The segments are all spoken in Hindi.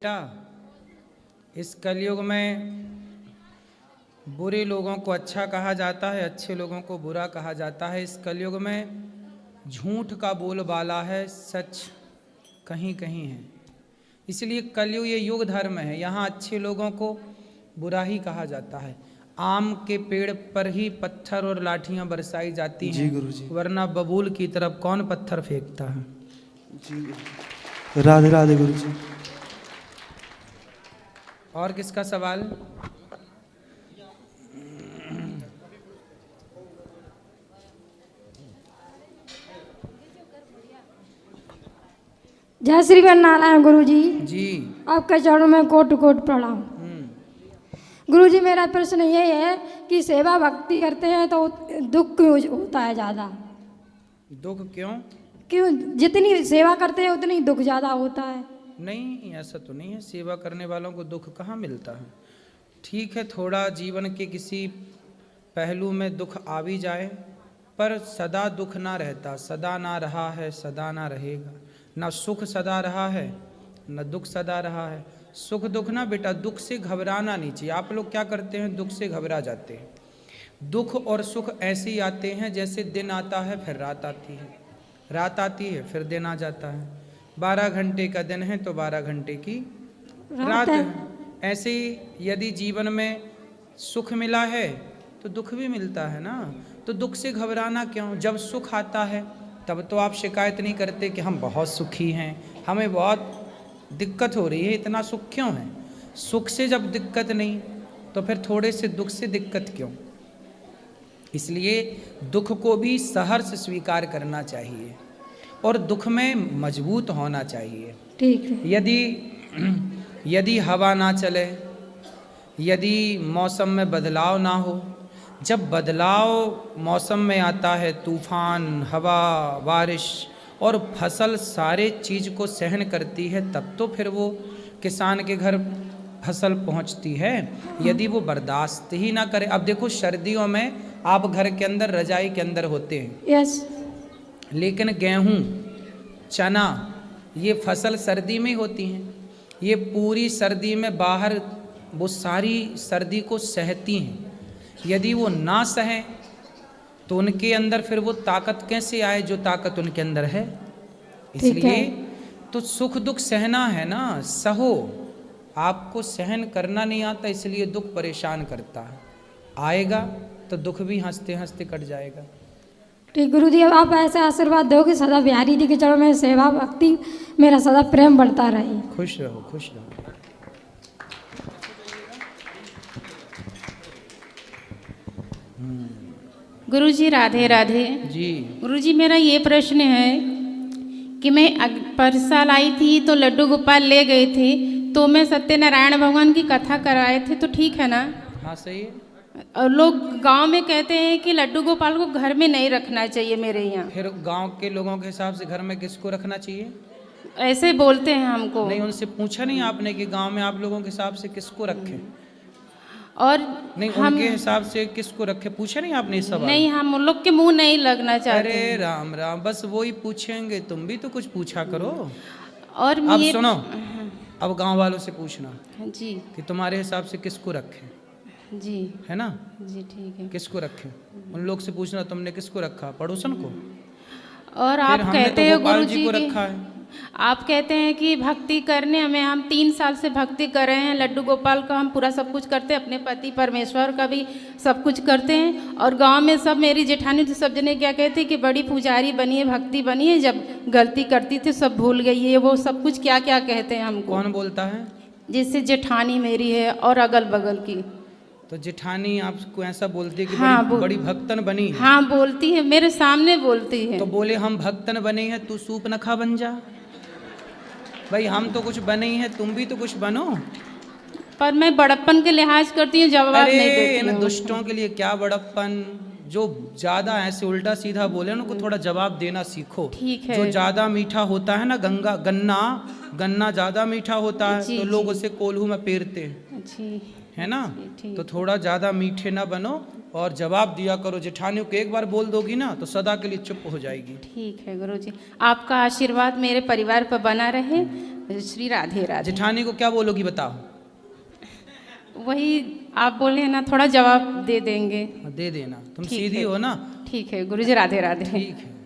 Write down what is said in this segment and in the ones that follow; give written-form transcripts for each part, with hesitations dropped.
बेटा, इस कलयुग में बुरे लोगों को अच्छा कहा जाता है, अच्छे लोगों को बुरा कहा जाता है। इस कलयुग में झूठ का बोलबाला है, सच कहीं कहीं है। इसलिए कलयुग ये युग धर्म है, यहाँ अच्छे लोगों को बुरा ही कहा जाता है। आम के पेड़ पर ही पत्थर और लाठियां बरसाई जाती हैं, गुरुजी, वरना बबूल की तरफ कौन पत्थर फेंकता है। जी राधे राधे गुरुजी। और किसका सवाल? जय श्री नारायण गुरुजी। जी आपके चरणों में कोट कोट प्रणाम। गुरुजी, मेरा प्रश्न ये है कि सेवा भक्ति करते हैं तो दुख क्यों होता है ज़्यादा? दुख क्यों? क्यों जितनी सेवा करते हैं उतनी दुख ज़्यादा होता है? नहीं, ऐसा तो नहीं है। सेवा करने वालों को दुख कहाँ मिलता है। ठीक है, थोड़ा जीवन के किसी पहलू में दुख आ भी जाए, पर सदा दुख ना रहता। सदा ना रहा है, सदा ना रहेगा। ना सुख सदा रहा है, ना दुख सदा रहा है। सुख दुख ना बेटा, दुख से घबराना नहीं चाहिए। आप लोग क्या करते हैं, दुख से घबरा जाते हैं। दुख और सुख ऐसे ही आते हैं जैसे दिन आता है फिर रात आती है, रात आती है फिर दिन आ जाता है। 12 घंटे का दिन है तो 12 घंटे की रात है। ऐसे ही यदि जीवन में सुख मिला है तो दुख भी मिलता है ना। तो दुख से घबराना क्यों? जब सुख आता है तब तो आप शिकायत नहीं करते कि हम बहुत सुखी हैं, हमें बहुत दिक्कत हो रही है, इतना सुख क्यों है। सुख से जब दिक्कत नहीं तो फिर थोड़े से दुख से दिक्कत क्यों। इसलिए दुख को भी सहर्ष स्वीकार करना चाहिए और दुख में मजबूत होना चाहिए। ठीक है। यदि हवा ना चले, यदि मौसम में बदलाव ना हो, जब बदलाव मौसम में आता है, तूफान, हवा, बारिश और फसल सारे चीज़ को सहन करती है, तब तो फिर वो किसान के घर फसल पहुंचती है। यदि वो बर्दाश्त ही ना करे, अब देखो सर्दियों में आप घर के अंदर रजाई के अंदर होते हैं, यस, लेकिन गेहूँ, चना, ये फसल सर्दी में होती हैं। ये पूरी सर्दी में बाहर वो सारी सर्दी को सहती हैं। यदि वो ना सहें तो उनके अंदर फिर वो ताकत कैसे आए जो ताकत उनके अंदर है। इसलिए तो सुख दुख सहना है ना, सहो। आपको सहन करना नहीं आता, इसलिए दुख परेशान करता है। आएगा तो दुख भी हंसते हंसते कट जाएगा। ठीक गुरुजी, अब आप ऐसे आशीर्वाद दो कि सदा बिहारी जी के चरणों में सेवा भक्ति मेरा सदा प्रेम बढ़ता रहे। खुश रहो, खुश रहो। गुरुजी राधे राधे जी। गुरुजी, मेरा ये प्रश्न है कि मैं पर साल आई थी तो लड्डू गोपाल ले गए थे, तो मैं सत्यनारायण भगवान की कथा कराए थे, तो ठीक है ना? हाँ सही है। और लोग गांव में कहते हैं कि लड्डू गोपाल को घर में नहीं रखना चाहिए मेरे यहाँ। फिर गांव के लोगों के हिसाब से घर में किसको रखना चाहिए? ऐसे बोलते हैं हमको। नहीं, उनसे पूछा नहीं आपने कि गांव में आप लोगों के हिसाब से किसको रखें? और नहीं, उनके हिसाब से किसको रखे पूछा नहीं आपने इस सवाल? नहीं, हम उन लोग के मुंह नहीं लगना चाहते। अरे राम राम, बस वो ही पूछेंगे, तुम भी तो कुछ पूछा करो। और अब सुनो, अब गांव वालों से पूछना जी कि तुम्हारे हिसाब से किसको रखें, जी, है ना? जी ठीक है। किसको रखें, उन लोग से पूछना तुमने किसको रखा, पड़ोसन को? और आप कहते हो गोपाल जी गुरुजी को की, रखा है। आप कहते हैं कि भक्ति करने हमें, हम 3 साल से भक्ति कर रहे हैं। लड्डू गोपाल का हम पूरा सब कुछ करते हैं, अपने पति परमेश्वर का भी सब कुछ करते हैं। और गांव में सब, मेरी जेठानी तो सब जने क्या कहते कि बड़ी पुजारी बनी है, भक्ति बनी है, जब गलती करती थी सब भूल गई है, वो सब कुछ क्या क्या कहते हैं हमको। कौन बोलता है? जैसे जेठानी मेरी है और अगल बगल की। तो जेठानी आपको ऐसा बोलती है कि हाँ, बड़ी भक्तन बनी है? हाँ बोलती है, मेरे सामने बोलती है। तो बोले हम भक्तन बने हैं, तू सूप नखा बन जा। भाई हम तो कुछ बने ही हैं, तुम भी तो कुछ बनो। पर मैं बड़प्पन के लिहाज करती हूँ, जवाब नहीं देती हूँ। इन दुष्टों के लिए क्या बड़प्पन, जो ज्यादा ऐसे उल्टा सीधा बोले उनको थोड़ा जवाब देना सीखो। ठीक है। जो ज्यादा मीठा होता है ना, गन्ना ज्यादा मीठा होता है तो लोग उसे कोल्हू में पेरते हैं, जी है ना? ठीक। तो थोड़ा ज्यादा मीठे ना बनो, और जवाब दिया करो। जेठानियों को एक बार बोल दोगी ना तो सदा के लिए चुप हो जाएगी। ठीक है गुरुजी, आपका आशीर्वाद मेरे परिवार पर बना रहे। श्री राधे राधे। जेठानी को क्या बोलोगी बताओ? वही आप बोले हैं ना, थोड़ा जवाब दे देंगे। दे देना, तुम ठीक सीधी है। हो ना। ठीक है गुरुजी, राधे राधे। ठीक है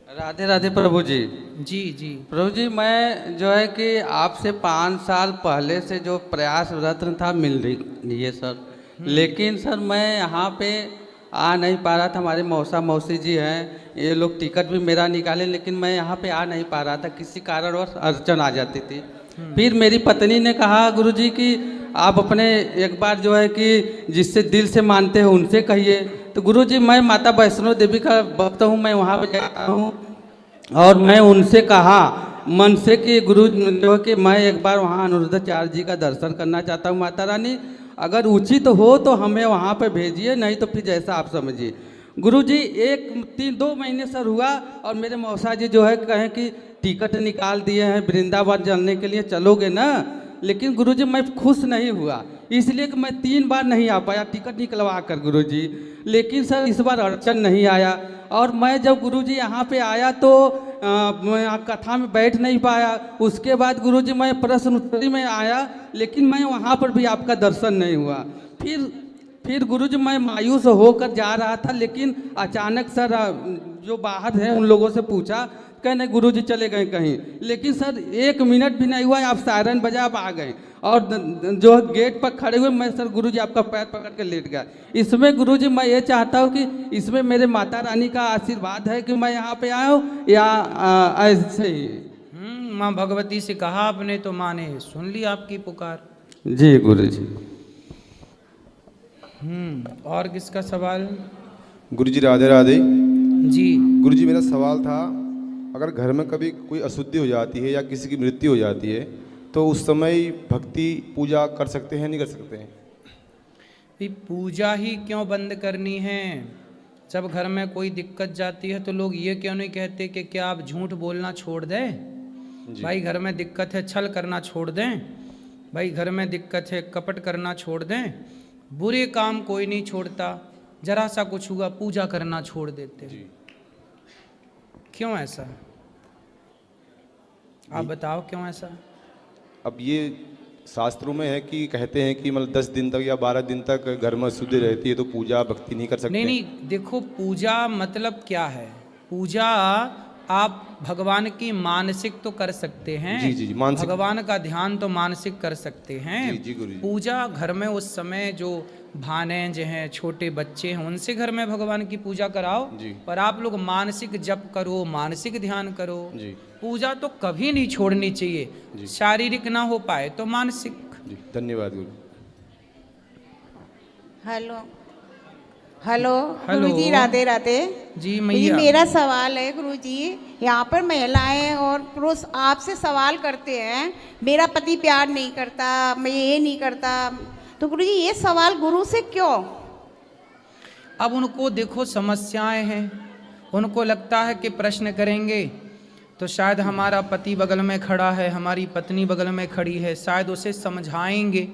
राधे राधे प्रभु जी। जी जी प्रभु जी, मैं जो है कि आपसे 5 साल पहले से जो प्रयास रत्न था मिल रही है सर, लेकिन सर मैं यहाँ पे आ नहीं पा रहा था। हमारे मौसा मौसी जी हैं, ये लोग टिकट भी मेरा निकाले, लेकिन मैं यहाँ पे आ नहीं पा रहा था, किसी कारणवश अड़चन आ जाती थी। फिर मेरी पत्नी ने कहा गुरुजी कि आप अपने एक बार जो है कि जिससे दिल से मानते हो उनसे कहिए। तो गुरुजी, मैं माता वैष्णो देवी का भक्त हूँ, मैं वहाँ पर जाता हूँ और मैं उनसे कहा मन से कि गुरु जो है कि मैं एक बार वहाँ अनिरुद्धाचार्य जी का दर्शन करना चाहता हूँ। माता रानी अगर उचित हो तो हमें वहाँ पर भेजिए, नहीं तो फिर जैसा आप समझिए। गुरुजी 2 महीने सर हुआ और मेरे मौसा जी जो है कहें कि टिकट निकाल दिए हैं वृंदावन चलने के लिए, चलोगे ना? लेकिन गुरुजी मैं खुश नहीं हुआ, इसलिए कि मैं 3 बार नहीं आ पाया टिकट निकलवा कर गुरुजी। लेकिन सर इस बार अड़चन नहीं आया, और मैं जब गुरुजी यहाँ पे आया तो मैं कथा में बैठ नहीं पाया। उसके बाद गुरुजी मैं प्रश्न उत्तरी में आया, लेकिन मैं वहाँ पर भी आपका दर्शन नहीं हुआ। फिर गुरुजी मैं मायूस होकर जा रहा था, लेकिन अचानक सर जो बाहर हैं उन लोगों से पूछा, कहने गुरुजी चले गए कहीं। लेकिन सर 1 मिनट भी नहीं हुआ, आप सायरन बजा आप आ गए, और जो गेट पर खड़े हुए मैं सर गुरुजी आपका पैर पकड़ के लेट गया। इसमें गुरुजी मैं ये चाहता हूँ कि इसमें मेरे माता रानी का आशीर्वाद है कि मैं यहाँ पे आया हूँ, या ऐसे ही? माँ भगवती से कहा आपने तो माँ ने सुन ली आपकी पुकार। जी गुरुजी। और किसका सवाल? गुरुजी राधे राधे। जी गुरुजी मेरा सवाल था, अगर घर में कभी कोई अशुद्धि हो जाती है या किसी की मृत्यु हो जाती है तो उस समय भक्ति पूजा कर सकते हैं नहीं कर सकते हैं? भी पूजा ही क्यों बंद करनी है? जब घर में कोई दिक्कत जाती है तो लोग ये क्यों नहीं कहते कि क्या आप झूठ बोलना छोड़ दें? भाई घर में दिक्कत है, छल करना छोड़ दें। भाई घर में दिक्कत है, कपट करना छोड़ दें। बुरे काम कोई नहीं छोड़ता, जरा सा कुछ हुआ पूजा करना छोड़ देते। क्यों ऐसा? आप बताओ क्यों ऐसा? अब ये शास्त्रों में है कि कहते हैं कि मतलब 10 दिन तक या 12 दिन तक घर में शुद्धि रहती है तो पूजा भक्ति नहीं कर सकते। नहीं, देखो पूजा मतलब क्या है? पूजा आप भगवान की मानसिक तो कर सकते हैं। जी मानसिक। भगवान का ध्यान तो मानसिक कर सकते हैं। जी गुरुजी। पूजा घर में उस समय जो भानेज हैं, छोटे बच्चे हैं, उनसे घर में भगवान की पूजा कराओ। पर आप लोग मानसिक जप करो, मानसिक ध्यान करो। पूजा तो कभी नहीं छोड़नी चाहिए, शारीरिक ना हो पाए तो मानसिक। धन्यवाद गुरु। हेलो हेलो गुरुजी, राधे राधे। जी मैया, मेरा सवाल है गुरुजी, यहाँ पर महिलाएं और पुरुष आपसे सवाल करते हैं, मेरा पति प्यार नहीं करता, मैं ये नहीं करता, तो गुरुजी ये सवाल गुरु से क्यों? अब उनको देखो समस्याएं हैं, उनको लगता है कि प्रश्न करेंगे तो शायद हमारा पति बगल में खड़ा है, हमारी पत्नी बगल में खड़ी है, शायद उसे समझाएंगे।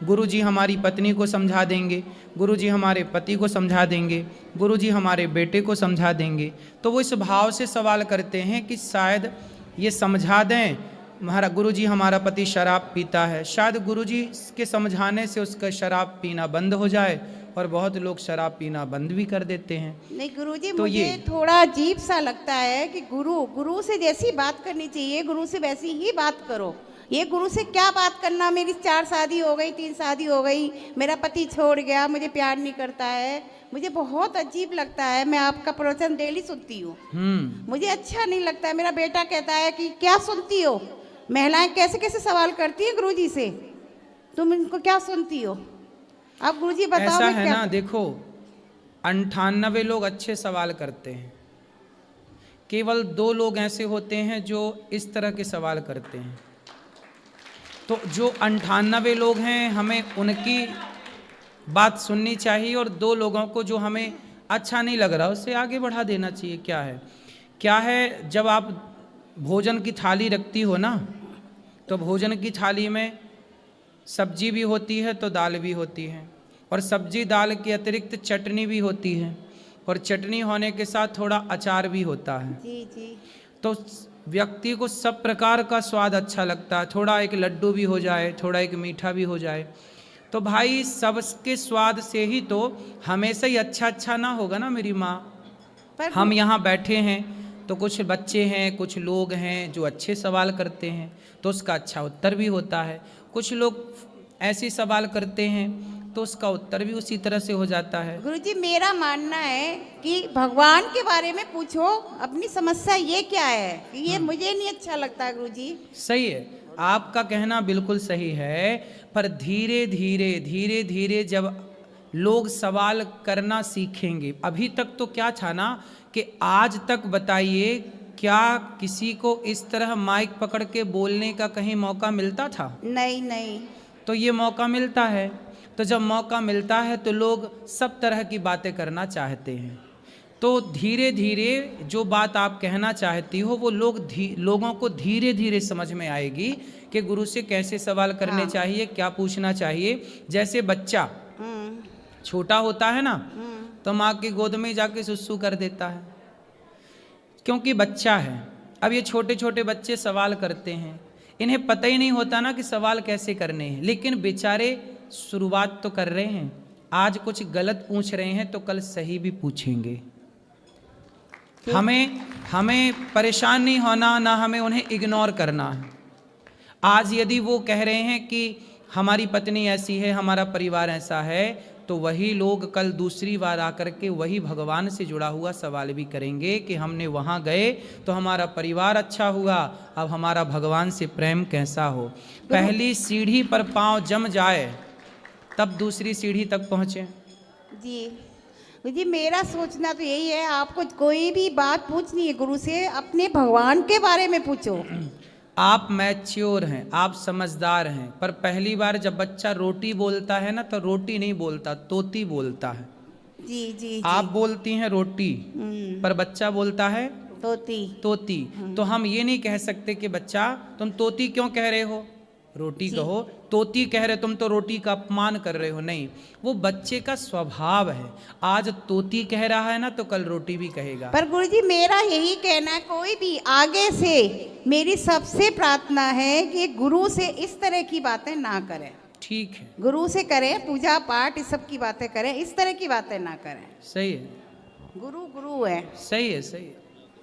गुरुजी हमारी पत्नी को समझा देंगे, गुरुजी हमारे पति को समझा देंगे, गुरुजी हमारे बेटे को समझा देंगे। तो वो इस भाव से सवाल करते हैं कि शायद ये समझा दें, हमारा गुरुजी हमारा पति शराब पीता है, शायद गुरुजी के समझाने से उसका शराब पीना बंद हो जाए। और बहुत लोग शराब पीना बंद भी कर देते हैं। नहीं गुरुजी, तो मुझे थोड़ा अजीब सा लगता है कि गुरु से जैसी बात करनी चाहिए गुरु से वैसी ही बात करो। ये गुरु से क्या बात करना, मेरी 4 शादी हो गई, 3 शादी हो गई, मेरा पति छोड़ गया, मुझे प्यार नहीं करता है, मुझे बहुत अजीब लगता है। मैं आपका प्रवचन डेली सुनती हूँ, मुझे अच्छा नहीं लगता है। मेरा बेटा कहता है कि क्या सुनती हो, महिलाएं कैसे कैसे सवाल करती हैं गुरुजी से, तुम इनको क्या सुनती हो? आप गुरुजी बताओ। ऐसा है ना, देखो 98 लोग अच्छे सवाल करते हैं, केवल 2 लोग ऐसे होते हैं जो इस तरह के सवाल करते हैं। तो जो 98 लोग हैं हमें उनकी बात सुननी चाहिए, और 2 लोगों को जो हमें अच्छा नहीं लग रहा उससे आगे बढ़ा देना चाहिए। क्या है जब आप भोजन की थाली रखती हो ना, तो भोजन की थाली में सब्जी भी होती है तो दाल भी होती है, और सब्जी दाल के अतिरिक्त चटनी भी होती है, और चटनी होने के साथ थोड़ा अचार भी होता है। जी जी। तो व्यक्ति को सब प्रकार का स्वाद अच्छा लगता है, थोड़ा एक लड्डू भी हो जाए, थोड़ा एक मीठा भी हो जाए, तो भाई सबके स्वाद से ही तो हमेशा ही अच्छा अच्छा ना होगा ना मेरी माँ। पर हम यहाँ बैठे हैं तो कुछ बच्चे हैं, कुछ लोग हैं जो अच्छे सवाल करते हैं तो उसका अच्छा उत्तर भी होता है, कुछ लोग ऐसे सवाल करते हैं तो उसका उत्तर भी उसी तरह से हो जाता है। गुरुजी मेरा मानना है कि भगवान के बारे में पूछो, अपनी समस्या ये क्या है, ये मुझे नहीं अच्छा लगता है गुरुजी। सही है, आपका कहना बिल्कुल सही है, पर धीरे धीरे धीरे धीरे जब लोग सवाल करना सीखेंगे, अभी तक तो क्या था ना कि आज तक बताइए क्या किसी को इस तरह माइक पकड़ के बोलने का कहीं मौका मिलता था? नहीं नहीं। तो ये मौका मिलता है, तो जब मौका मिलता है तो लोग सब तरह की बातें करना चाहते हैं। तो धीरे धीरे जो बात आप कहना चाहती हो वो लोगों को धीरे धीरे समझ में आएगी कि गुरु से कैसे सवाल करने चाहिए, क्या पूछना चाहिए। जैसे बच्चा छोटा होता है ना तो माँ की गोद में जाके सुसु कर देता है, क्योंकि बच्चा है। अब ये छोटे छोटे बच्चे सवाल करते हैं, इन्हें पता ही नहीं होता ना कि सवाल कैसे करने हैं, लेकिन बेचारे शुरुआत तो कर रहे हैं। आज कुछ गलत पूछ रहे हैं तो कल सही भी पूछेंगे। हमें परेशान नहीं होना, ना हमें उन्हें इग्नोर करना है। आज यदि वो कह रहे हैं कि हमारी पत्नी ऐसी है, हमारा परिवार ऐसा है, तो वही लोग कल दूसरी बार आकर के वही भगवान से जुड़ा हुआ सवाल भी करेंगे कि हमने वहाँ गए तो हमारा परिवार अच्छा हुआ, अब हमारा भगवान से प्रेम कैसा हो। पहली सीढ़ी पर पांव जम जाए तब दूसरी सीढ़ी तक पहुँचे। जी मेरा सोचना तो यही है, आपको कोई भी बात पूछनी है गुरु से, अपने भगवान के बारे में पूछो। आप मैच्योर हैं, आप समझदार हैं, पर पहली बार जब बच्चा रोटी बोलता है ना तो रोटी नहीं बोलता, तोती बोलता है। जी। आप बोलती हैं रोटी, पर बच्चा बोलता है तोती। तो हम ये नहीं कह सकते कि बच्चा तुम तोती क्यों कह रहे हो, रोटी कहो। तोती कह रहे तुम तो रोटी का अपमान कर रहे हो। नहीं, वो बच्चे का स्वभाव है। आज तोती कह रहा है ना तो कल रोटी भी कहेगा। पर गुरुजी मेरा यही कहना है, कोई भी आगे से मेरी सबसे प्रार्थना है कि गुरु से इस तरह की बातें ना करें। ठीक है, गुरु से करें, पूजा पाठ इस सब की बातें करें, इस तरह की बातें ना करें। सही है, गुरु है। सही है, सही है।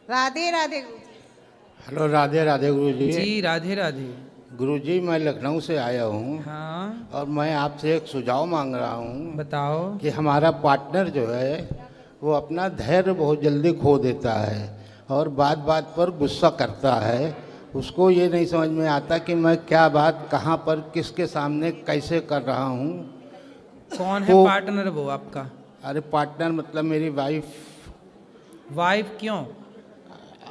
राधे राधे गुरु जी। हेलो, राधे राधे गुरु जी राधे राधे। गुरुजी मैं लखनऊ से आया हूँ। हाँ, और मैं आपसे एक सुझाव मांग रहा हूँ। बताओ। कि हमारा पार्टनर जो है वो अपना धैर्य बहुत जल्दी खो देता है और बात बात पर गुस्सा करता है। उसको ये नहीं समझ में आता कि मैं क्या बात कहाँ पर किसके सामने कैसे कर रहा हूँ। कौन है पार्टनर वो आपका? अरे पार्टनर मतलब मेरी वाइफ। वाइफ क्यों?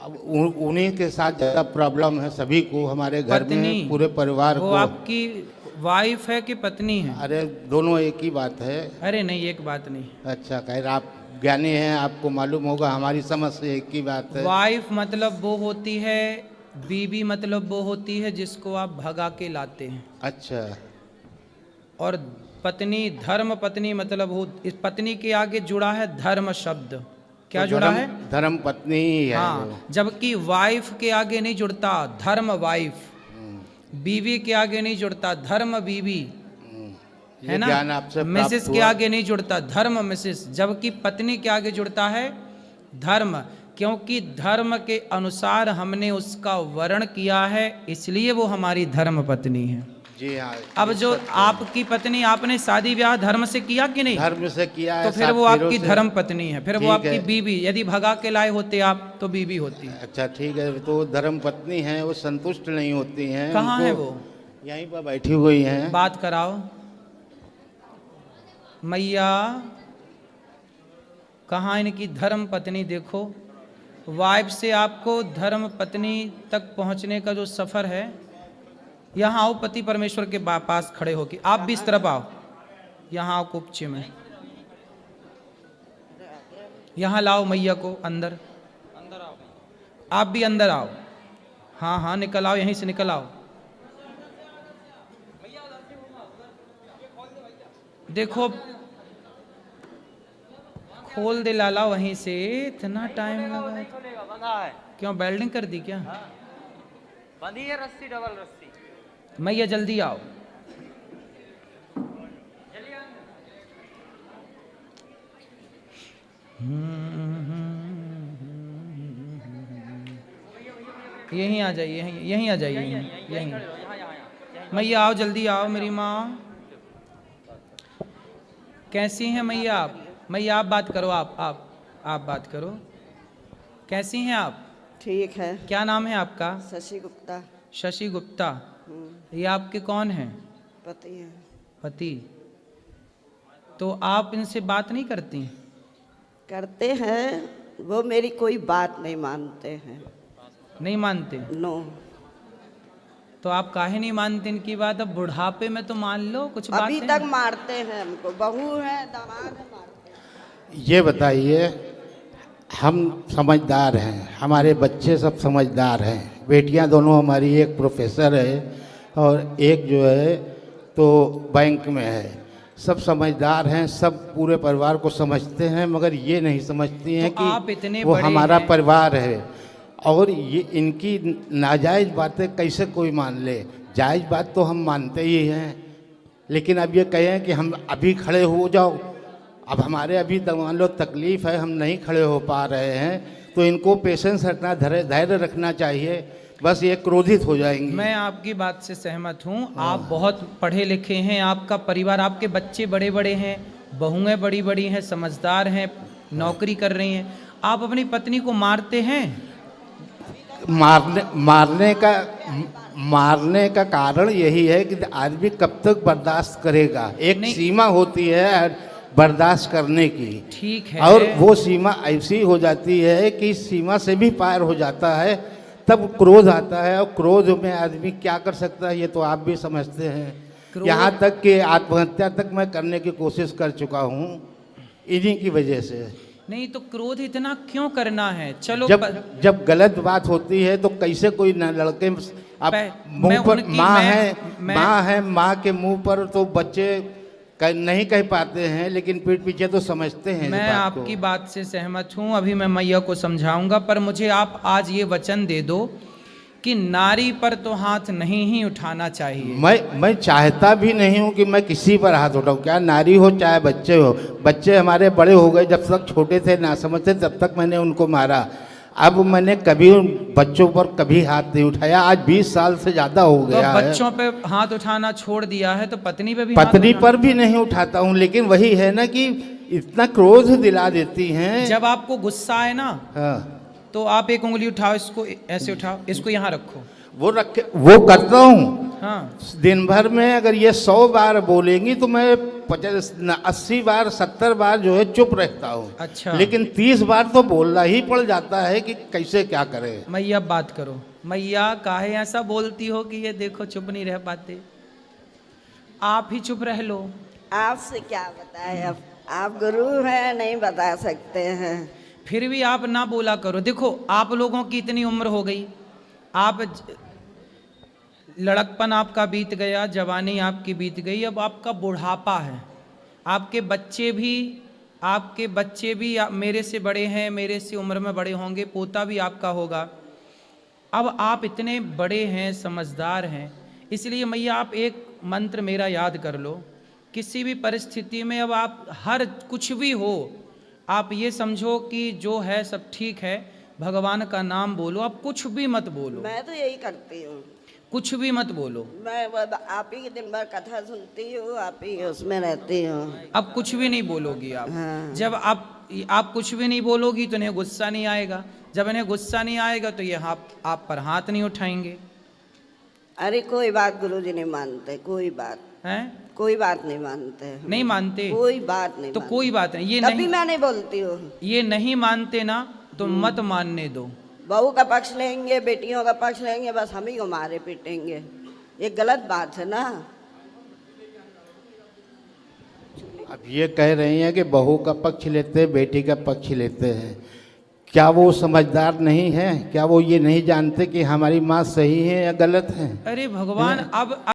उन्हीं के साथ ज़्यादा प्रॉब्लम है सभी को, हमारे घर में पूरे परिवार वो को। आपकी वाइफ है कि पत्नी है? अरे दोनों एक ही बात है। अरे नहीं, एक बात नहीं। अच्छा, खैर आप ज्ञानी हैं, आपको मालूम होगा, हमारी समझ से एक ही बात है। वाइफ मतलब वो होती है, बीवी मतलब वो होती है जिसको आप भगा के लाते हैं। अच्छा। और पत्नी, धर्म पत्नी मतलब वो, इस पत्नी के आगे जुड़ा है धर्म शब्द। क्या तो जुड़ा है? धर्म पत्नी ही है। हाँ, जबकि वाइफ के आगे नहीं जुड़ता धर्म वाइफ, बीवी के आगे नहीं जुड़ता धर्म बीवी, है ना। मिसेस के आगे नहीं जुड़ता धर्म मिसेस, जबकि पत्नी के आगे जुड़ता है धर्म, क्योंकि धर्म के अनुसार हमने उसका वर्ण किया है, इसलिए वो हमारी धर्म पत्नी है। जी हाँ। अब जो आपकी पत्नी, आपने शादी ब्याह धर्म से किया कि नहीं? धर्म से किया है। तो फिर वो आपकी धर्म पत्नी है, फिर वो आपकी बीवी। यदि भगा के लाए होते आप तो बीवी होती। अच्छा ठीक है, तो धर्म पत्नी है, वो संतुष्ट नहीं होती हैं। कहाँ है वो? यहीं पर बैठी हुई हैं। बात कराओ। मैया, कहाँ इनकी धर्म पत्नी? देखो, वाइफ से आपको धर्म पत्नी तक पहुँचने का जो सफ़र है, यहाँ आओ, पति परमेश्वर के पास खड़े होके। आप भी इस तरफ आओ, यहाँ आओ कुपचे में, यहाँ लाओ मैया को अंदर। आओ, आप भी अंदर आओ। हाँ हाँ, निकल आओ, यहीं से निकल आओ। देखो खोल दे लाला वहीं से, इतना टाइम लगा क्यों? वेल्डिंग कर दी क्या? बंधी है रस्सी, डबल रस्सी। मैया जल्दी आओ। यहीं आ जाइए, यहीं आ जाइए, यहीं। मैया आओ, जल्दी आओ मेरी माँ। कैसी हैं मैया आप? मैया आप बात करो, आप बात करो। कैसी हैं आप? ठीक है। क्या नाम है आपका? शशि गुप्ता। शशि गुप्ता। ये आपके कौन हैं? पति है। पति। तो आप इनसे बात नहीं करती? करते हैं, वो मेरी कोई बात नहीं मानते हैं। नहीं मानते? नो। तो आप काहे नहीं मानते इनकी बात? अब बुढ़ापे में तो मान लो कुछ बात। अभी तक मारते हैं हमको, बहू है दामाद है, मारते हैं। ये बताइए, हम समझदार हैं, हमारे बच्चे सब समझदार हैं, बेटियां दोनों हमारी, एक प्रोफेसर है और एक जो है तो बैंक में है। सब समझदार हैं, सब पूरे परिवार को समझते हैं, मगर ये नहीं समझती हैं तो आप इतने कि वो बड़े हमारा हैं। परिवार है। और ये इनकी नाजायज़ बातें कैसे कोई मान ले? जायज़ बात तो हम मानते ही हैं, लेकिन अब ये कहें कि हम अभी खड़े हो जाओ, अब हमारे अभी मान लो तकलीफ़ है, हम नहीं खड़े हो पा रहे हैं, तो इनको पेशेंस रखना, धैर्य रखना चाहिए, बस ये क्रोधित हो जाएंगे। मैं आपकी बात से सहमत हूँ। आप बहुत पढ़े लिखे हैं, आपका परिवार, आपके बच्चे बड़े बड़े हैं, बहुएं बड़ी बड़ी हैं, समझदार हैं, नौकरी कर रही हैं। आप अपनी पत्नी को मारते हैं? मारने का कारण यही है कि आदमी कब तक बर्दाश्त करेगा। एक सीमा होती है बर्दाश्त करने की, ठीक है, और वो सीमा ऐसी हो जाती है कि सीमा से भी पार हो जाता है, तब क्रोध आता है, और क्रोध में आदमी क्या कर सकता है ये तो आप भी समझते हैं। यहाँ तक कि आत्महत्या तक मैं करने की कोशिश कर चुका हूँ इन्हीं की वजह से। नहीं तो क्रोध इतना क्यों करना है? चलो जब गलत बात होती है तो कैसे कोई लड़के आप मुंह पर माँ है, माँ के मुंह पर तो बच्चे नहीं कह पाते हैं, लेकिन पीठ पीछे तो समझते हैं। मैं आपकी बात से सहमत हूँ, अभी मैं मैया को समझाऊंगा, पर मुझे आप आज ये वचन दे दो कि नारी पर तो हाथ नहीं ही उठाना चाहिए। मैं चाहता भी नहीं हूँ कि मैं किसी पर हाथ उठाऊँ, क्या नारी हो चाहे बच्चे हो। बच्चे हमारे बड़े हो गए, जब तक छोटे थे ना समझते तब तक मैंने उनको मारा। अब मैंने कभी उन बच्चों पर कभी हाथ नहीं उठाया, आज 20 साल से ज़्यादा हो गया है। बच्चों पे हाथ उठाना छोड़ दिया है तो पत्नी पे भी? पत्नी पर भी नहीं उठाता हूँ, लेकिन वही है ना कि इतना क्रोध दिला देती हैं। जब आपको गुस्सा आए ना, हाँ, तो आप एक उंगली उठाओ, इसको ऐसे उठाओ, इसको यहाँ रखो, वो करता हूँ। हाँ, दिन भर में अगर ये 100 बार बोलेंगी तो मैं 80 बार 70 बार जो है चुप रहता हूँ। अच्छा। लेकिन 30 बार तो बोलना ही पड़ जाता है कि कैसे क्या करें। मैया बात करो। मैया काहे ऐसा बोलती हो कि ये देखो चुप नहीं रह पाते? आप ही चुप रह लो। आपसे क्या बताएं, अब आप गुरु हैं, नहीं बता सकते हैं। फिर भी आप ना बोला करो। देखो आप लोगों की इतनी उम्र हो गई, आप लड़कपन आपका बीत गया, जवानी आपकी बीत गई, अब आपका बुढ़ापा है। आपके बच्चे भी मेरे से बड़े हैं, मेरे से उम्र में बड़े होंगे, पोता भी आपका होगा। अब आप इतने बड़े हैं, समझदार हैं, इसलिए मैया आप एक मंत्र मेरा याद कर लो। किसी भी परिस्थिति में अब आप कुछ भी हो, आप ये समझो कि जो है सब ठीक है, भगवान का नाम बोलो, आप कुछ भी मत बोलो। मैं तो यही करती हूँ, कुछ भी मत बोलो। मैं आप ही दिन भर कथा सुनती हूँ, आप ही उसमें रहती हूँ। अब कुछ भी नहीं बोलोगी आप। हाँ। जब आप कुछ भी नहीं बोलोगी तो इन्हें गुस्सा नहीं आएगा, जब इन्हें गुस्सा नहीं आएगा तो ये आप पर हाथ नहीं उठाएंगे। अरे कोई बात गुरुजी नहीं मानते, कोई बात हैं? कोई बात नहीं मानते। नहीं मानते? कोई बात नहीं तो मानते। कोई बात नहीं, ये तभी नहीं, मैं नहीं बोलती हूँ। ये नहीं मानते ना तो मत मानने दो। बहू का पक्ष लेंगे, बेटियों का पक्ष लेंगे, बस हम ही को मारे पीटेंगे, ये गलत बात है ना। अब ये कह रही हैं कि बहू का पक्ष लेते हैं, बेटी का पक्ष लेते हैं, क्या वो समझदार नहीं है? क्या वो ये नहीं जानते कि हमारी माँ सही है या गलत है? अरे भगवान, अब